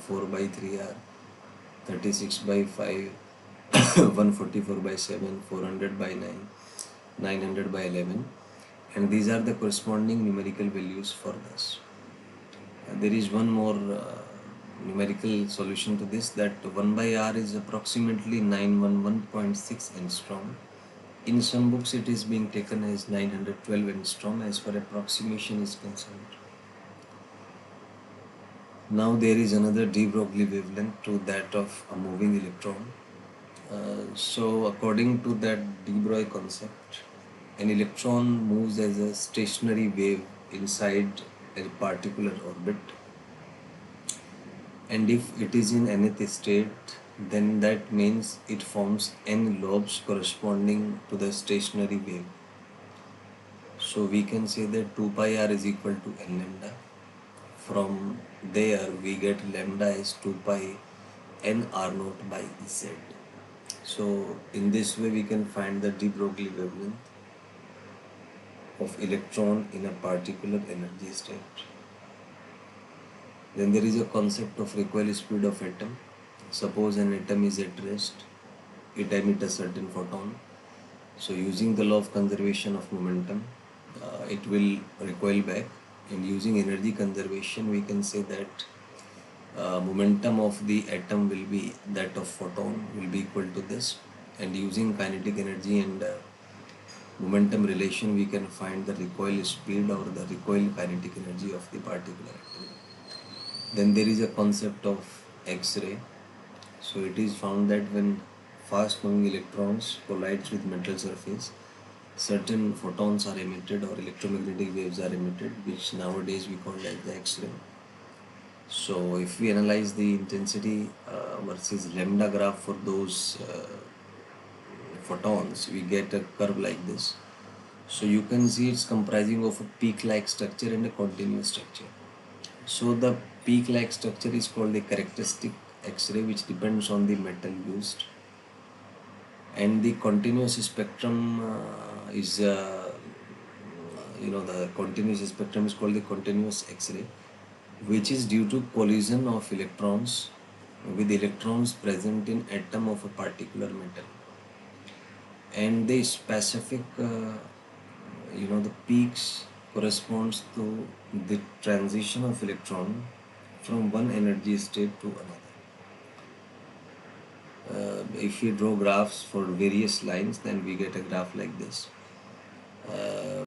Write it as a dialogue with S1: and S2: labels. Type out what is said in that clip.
S1: 4 by 3 are 36 by 5, 144 by 7, 400 by 9, 900 by 11, and these are the corresponding numerical values for this. There is one more numerical solution to this, that 1 by r is approximately 911.6 angstrom. In some books it is being taken as 912 angstrom as far approximation is concerned. Now there is another de Broglie wavelength to that of a moving electron. So according to that de Broglie concept, an electron moves as a stationary wave inside a particular orbit, and if it is in nth state, then that means it forms n lobes corresponding to the stationary wave. So we can say that 2 pi r is equal to n lambda. From there we get lambda is 2 pi n r naught by z. So in this way we can find the de Broglie wavelength of electron in a particular energy state. Then there is a concept of recoil speed of atom. Suppose an atom is at rest, it emits a certain photon. So using the law of conservation of momentum, it will recoil back, and using energy conservation we can say that momentum of the atom will be that of photon will be equal to this, and using kinetic energy and momentum relation we can find the recoil speed or the recoil kinetic energy of the particular atom. Then there is a concept of X-ray. So it is found that when fast moving electrons collides with metal surface, certain photons are emitted or electromagnetic waves are emitted, which nowadays we call as the X-ray. So if we analyze the intensity versus lambda graph for those photons, we get a curve like this. So you can see it's comprising of a peak-like structure and a continuous structure. So the peak-like structure is called the characteristic X-ray, which depends on the metal used, and the continuous spectrum is the continuous spectrum is called the continuous X-ray, which is due to collision of electrons with electrons present in atom of a particular metal, and the specific the peaks corresponds to the transition of electron from one energy state to another. If we draw graphs for various lines, then we get a graph like this.